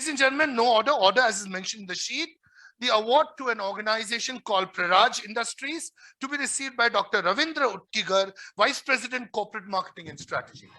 Ladies and gentlemen, no order. Order as is mentioned in the sheet. The award to an organization called Praraj Industries to be received by Dr. Ravindra Utkigar, Vice President, Corporate Marketing and Strategy.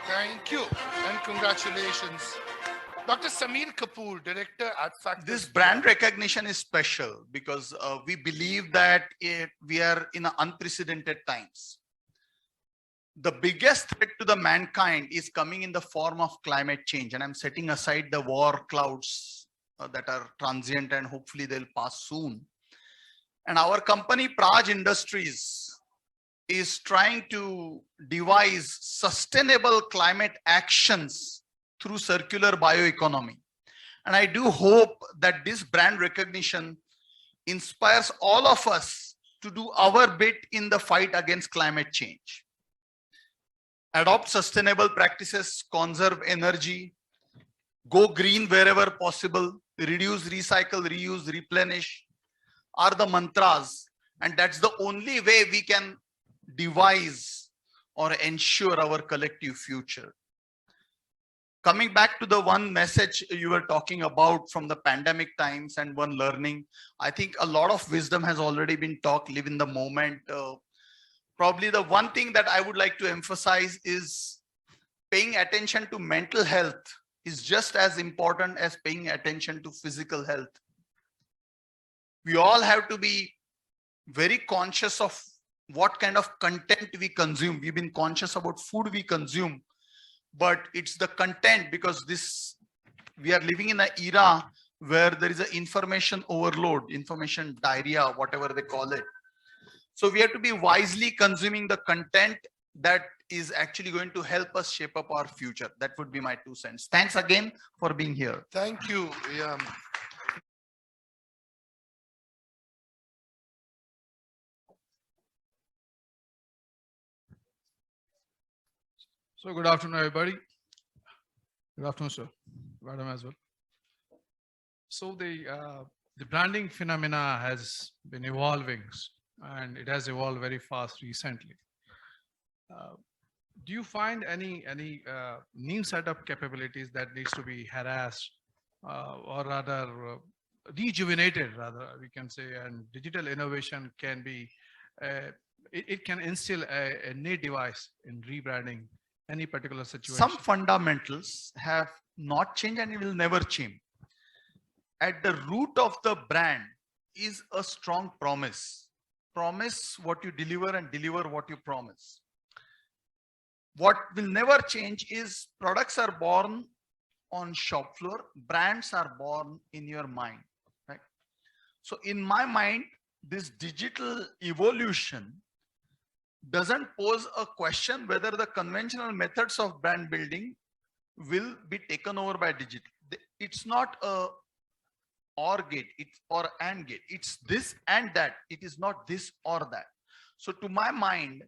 Thank you and congratulations. Dr. Samir Kapoor, Director at Factors. This brand recognition is special because we believe that we are in unprecedented times. The biggest threat to the mankind is coming in the form of climate change. And I'm setting aside the war clouds that are transient and hopefully they'll pass soon. And our company, Praj Industries, is trying to devise sustainable climate actions through circular bioeconomy. And I do hope that this brand recognition inspires all of us to do our bit in the fight against climate change. Adopt sustainable practices, conserve energy, go green wherever possible, reduce, recycle, reuse, replenish are the mantras. And that's the only way we can devise or ensure our collective future. Coming back to the one message you were talking about from the pandemic times and one learning, I think a lot of wisdom has already been talked, live in the moment. Probably the one thing that I would like to emphasize is paying attention to mental health is just as important as paying attention to physical health. We all have to be very conscious of what kind of content we consume. We've been conscious about food we consume, but it's the content, because we are living in an era where there is an information overload, information diarrhea, whatever they call it. So we have to be wisely consuming the content that is actually going to help us shape up our future. That would be my 2 cents. Thanks again for being here. Thank you. Yeah. So good afternoon, everybody. Good afternoon, sir. Madam as well. So the branding phenomena has been evolving, and it has evolved very fast recently. Do you find any new set of capabilities that needs to be harassed or rather rejuvenated, rather we can say, and digital innovation can be, it can instill a new device in rebranding any particular situation? Some fundamentals have not changed and it will never change. At the root of the brand is a strong promise. Promise what you deliver and deliver what you promise. What will never change is products are born on shop floor, brands are born in your mind, right? So in my mind, this digital evolution doesn't pose a question whether the conventional methods of brand building will be taken over by digital. It's not a or gate, it's or and gate. It's this and that. It is not this or that. So to my mind,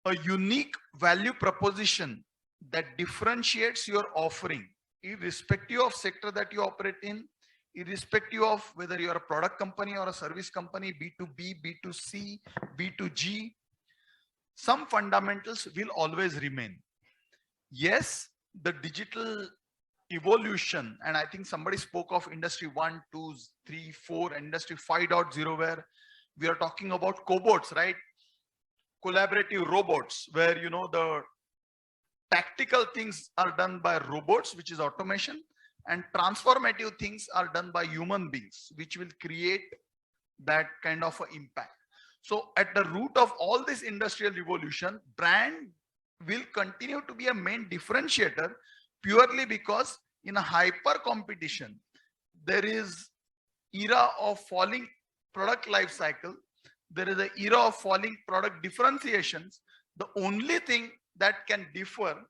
a unique value proposition that differentiates your offering, irrespective of sector that you operate in, irrespective of whether you are a product company or a service company, B2B, B2C, B2G, some fundamentals will always remain. Yes, the digital evolution, and I think somebody spoke of industry 1, 2, 3, 4, industry 5.0, where we are talking about cobots, right? Collaborative robots, where the tactical things are done by robots, which is automation, and transformative things are done by human beings, which will create that kind of an impact. So at the root of all this industrial revolution, brand will continue to be a main differentiator, purely because in a hyper competition, there is era of falling product life cycle. There is an era of falling product differentiations. The only thing that can differ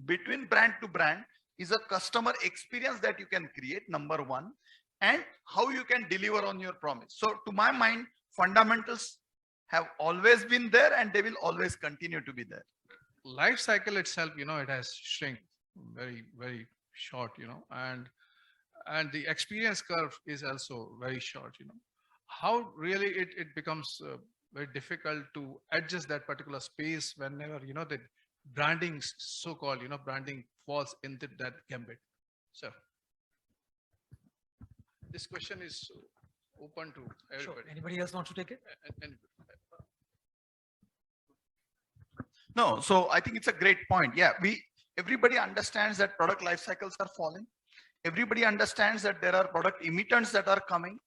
between brand to brand is a customer experience that you can create, number one. and how you can deliver on your promise. So to my mind, fundamentals have always been there and they will always continue to be there. Life cycle itself, it has shrunk very short, and the experience curve is also very short. How really it becomes very difficult to adjust that particular space whenever the branding, so-called branding, falls into that gambit. So this question is open to Sure. everybody. Anybody else wants to take it? And No, so I think it's a great point. Yeah, everybody understands that product life cycles are falling. Everybody understands that there are product emittents that are coming.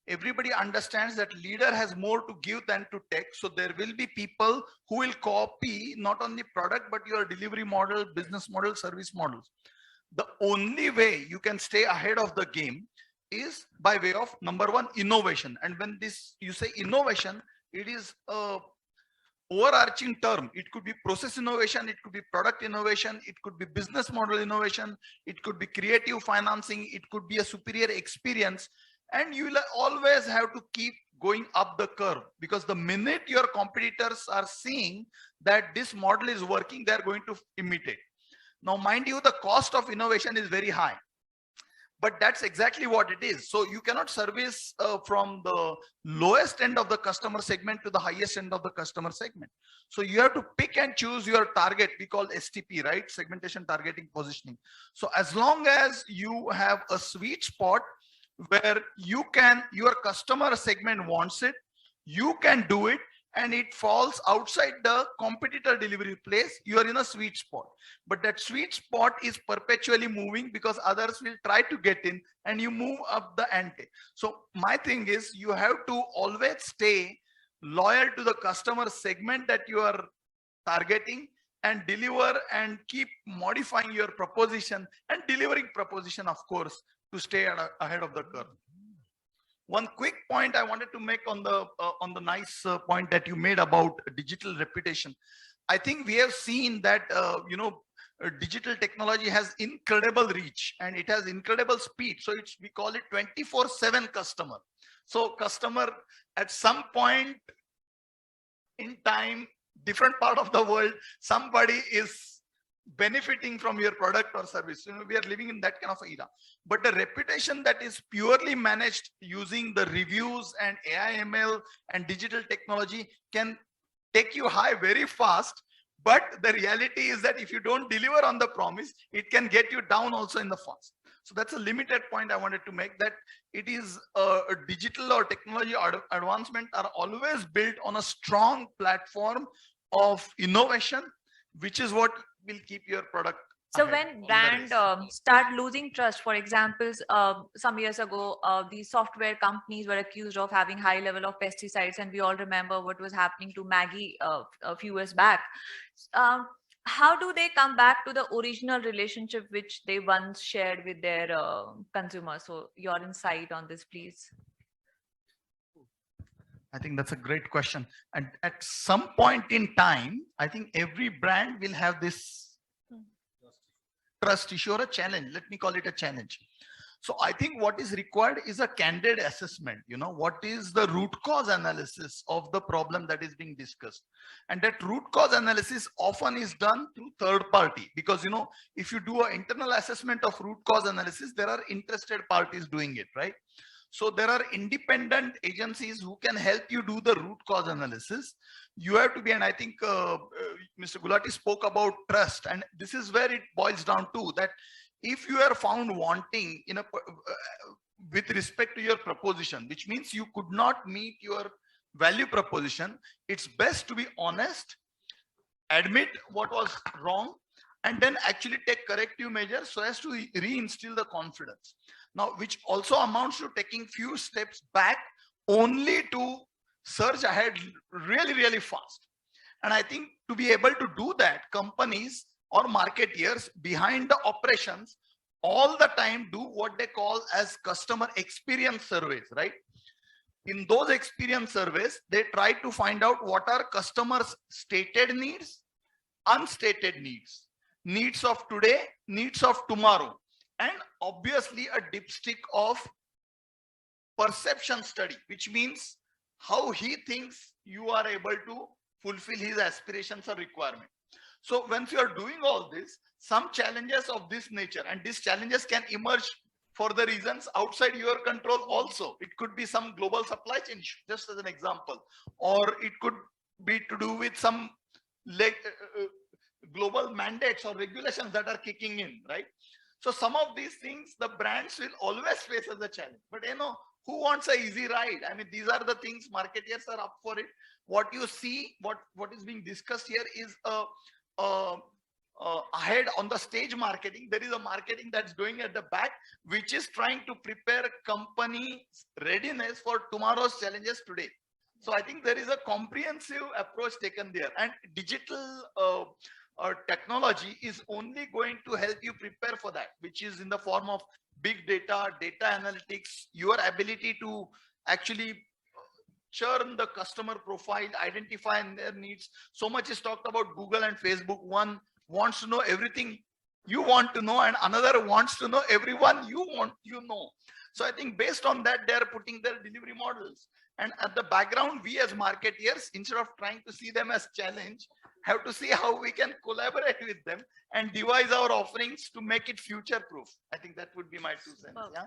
Everybody understands that leader has more to give than to take. So there will be people who will copy not only product, but your delivery model, business model, service models. The only way you can stay ahead of the game is by way of, number one, innovation. And when you say innovation, it is a overarching term. It could be process innovation, it could be product innovation, it could be business model innovation, it could be creative financing, it could be a superior experience. And you will always have to keep going up the curve, because the minute your competitors are seeing that this model is working, they are going to imitate. Now, mind you, the cost of innovation is very high, but that's exactly what it is. So you cannot service from the lowest end of the customer segment to the highest end of the customer segment. So you have to pick and choose your target. We call STP, right? Segmentation, targeting, positioning. So as long as you have a sweet spot where your customer segment wants it, you can do it, and it falls outside the competitor delivery place, you are in a sweet spot. But that sweet spot is perpetually moving because others will try to get in, and you move up the ante. So my thing is, you have to always stay loyal to the customer segment that you are targeting, and deliver and keep modifying your proposition and delivering proposition, of course, to stay ahead of the curve. One quick point I wanted to make on the nice point that you made about digital reputation. I think we have seen that digital technology has incredible reach and it has incredible speed. So we call it 24/7 customer. So customer at some point in time, different part of the world, somebody is benefiting from your product or service. We are living in that kind of era. But the reputation that is purely managed using the reviews and AI, ML and digital technology can take you high very fast. But the reality is that if you don't deliver on the promise, it can get you down also in the fast. So that's a limited point I wanted to make, that it is a digital or technology advancement are always built on a strong platform of innovation, which is what will keep your product. So when brand start losing trust, for example, some years ago, the software companies were accused of having high level of pesticides, and we all remember what was happening to Maggie a few years back. How do they come back to the original relationship which they once shared with their consumers? So your insight on this, please. I think that's a great question. And at some point in time, I think every brand will have this trust issue or a challenge. Let me call it a challenge. So I think what is required is a candid assessment. What is the root cause analysis of the problem that is being discussed? And that root cause analysis often is done through third party, because if you do an internal assessment of root cause analysis, there are interested parties doing it, right? So there are independent agencies who can help you do the root cause analysis. You have to be, and I think Mr. Gulati spoke about trust, and this is where it boils down to, that if you are found wanting with respect to your proposition, which means you could not meet your value proposition, it's best to be honest, admit what was wrong, and then actually take corrective measures so as to reinstill the confidence. Now, which also amounts to taking few steps back only to surge ahead really, really fast. And I think to be able to do that, companies or marketeers behind the operations all the time do what they call as customer experience surveys, right? In those experience surveys, they try to find out what are customers' stated needs, unstated needs, needs of today, needs of tomorrow, and obviously a dipstick of perception study, which means how he thinks you are able to fulfill his aspirations or requirement. So once you are doing all this, some challenges of this nature, and these challenges can emerge for the reasons outside your control also. It could be some global supply chain issue, just as an example, or it could be to do with some global mandates or regulations that are kicking in, right? So some of these things the brands will always face as a challenge. But who wants an easy ride? I mean, these are the things marketeers are up for it. What you see, what is being discussed here is ahead on the stage marketing. There is a marketing that's going at the back, which is trying to prepare company readiness for tomorrow's challenges today. So I think there is a comprehensive approach taken there, and digital technology is only going to help you prepare for that, which is in the form of big data, data analytics, your ability to actually churn the customer profile, identify their needs. So much is talked about Google and Facebook. One wants to know everything you want to know, and another wants to know everyone you want you know. So I think based on that, they are putting their delivery models. And at the background, we as marketeers, instead of trying to see them as challenge, have to see how we can collaborate with them and devise our offerings to make it future proof. I think that would be my 2 cents. Yeah.